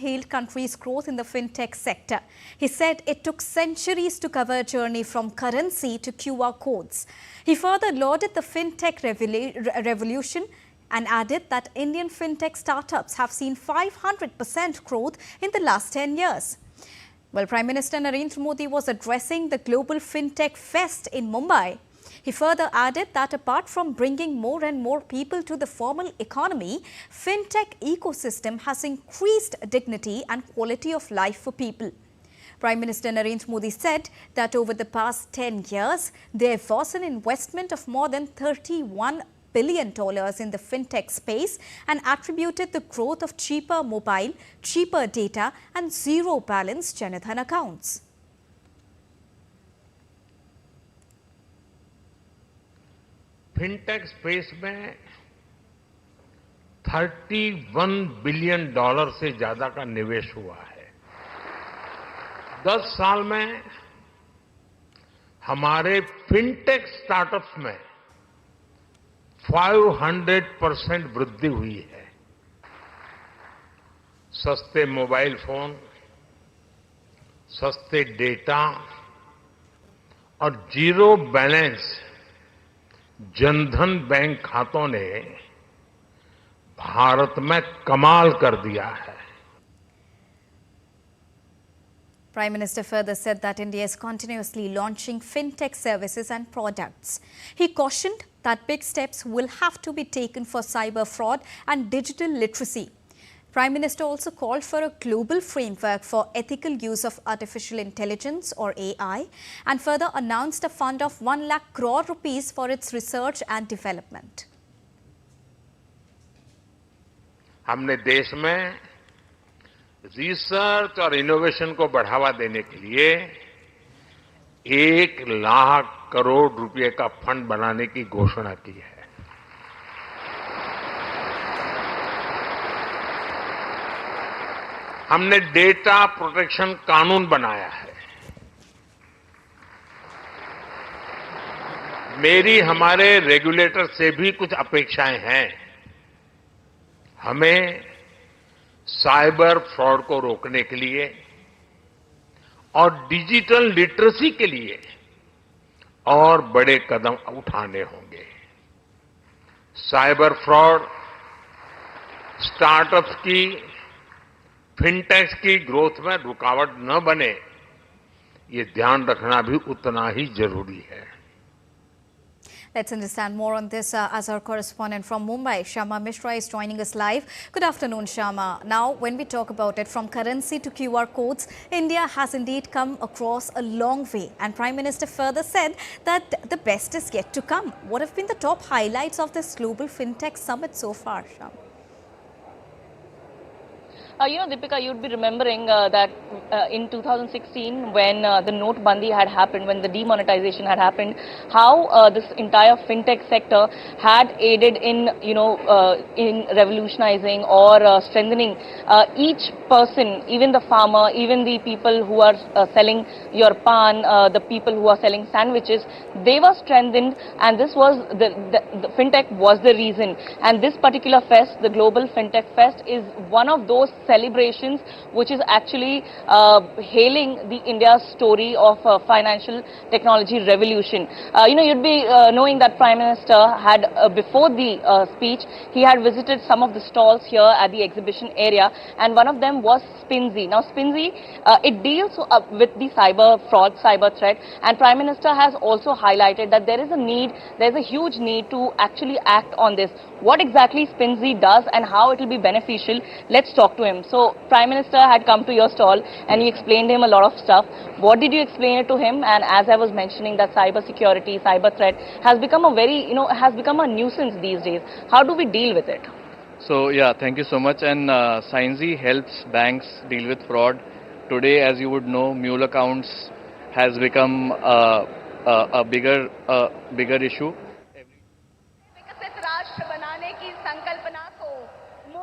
hailed country's growth in the fintech sector. He said it took centuries to cover a journey from currency to QR codes. He further lauded the fintech revolution and added that Indian fintech startups have seen 500% growth in the last 10 years. Well, Prime Minister Narendra Modi was addressing the Global Fintech Fest in Mumbai. He further added that apart from bringing more and more people to the formal economy, fintech ecosystem has increased dignity and quality of life for people. Prime Minister Narendra Modi said that over the past 10 years, there was an investment of more than $31 billion in the fintech space and attributed the growth of cheaper mobile, cheaper data and zero balance Jan Dhan accounts. Fintech space में $31 billion से ज्यादा का निवेश हुआ है। 10 साल में हमारे फिनटेक स्टार्टअप्स में 500% वृद्धि हुई है। सस्ते मोबाइल फोन, सस्ते डेटा और जीरो बैलेंस जनधन बैंक खातों ने भारत में कमाल कर दिया है। Prime Minister further said that India is continuously launching fintech services and products. He cautioned that big steps will have to be taken for cyber fraud and digital literacy. Prime Minister also called for a global framework for ethical use of artificial intelligence or AI and further announced a fund of 1 lakh crore rupees for its research and development. हमने देश में research और innovation को बढ़ावा देने के लिए 1 लाख करोड़ रुपए का फंड बनाने की घोषणा की है। हमने डेटा प्रोटेक्शन कानून बनाया है। मेरी हमारे रेगुलेटर से भी कुछ अपेक्षाएं हैं। हमें साइबर फ्रॉड को रोकने के लिए और डिजिटल लिटरेसी के लिए और बड़े कदम उठाने होंगे। साइबर फ्रॉड, स्टार्टअप्स की, फिनटेक्स की ग्रोथ में रुकावट न बने, ये ध्यान रखना भी उतना ही जरूरी है। Let's understand more on this as our correspondent from Mumbai, Shama Mishra, is joining us live. Good afternoon, Shama. Now, when we talk about it, from currency to QR codes, India has indeed come across a long way. And Prime Minister further said that the best is yet to come. What have been the top highlights of this Global FinTech Summit so far, Shama? Deepika, you'd be remembering that in 2016, when the note bandi had happened, when the demonetization had happened, how this entire fintech sector had aided in, in revolutionizing or strengthening each person, even the farmer, even the people who are selling your pan, the people who are selling sandwiches, they were strengthened, and this was the fintech was the reason. And this particular fest, the Global FinTech Fest, is one of those celebrations which is actually hailing the India's story of financial technology revolution. You'd be knowing that Prime Minister had, before the speech, he had visited some of the stalls here at the exhibition area, and one of them was Spinzy. Now, Spinzy, it deals with the cyber fraud, cyber threat, and Prime Minister has also highlighted that there is a huge need to actually act on this. What exactly Spinzy does and how it will be beneficial, let's talk to him. So, Prime Minister had come to your stall and you explained him a lot of stuff. What did you explain it to him? And as I was mentioning, that cyber security, cyber threat has become a very, has become a nuisance these days. How do we deal with it? So, yeah, thank you so much. And Spinzy helps banks deal with fraud. Today, as you would know, mule accounts has become a bigger issue.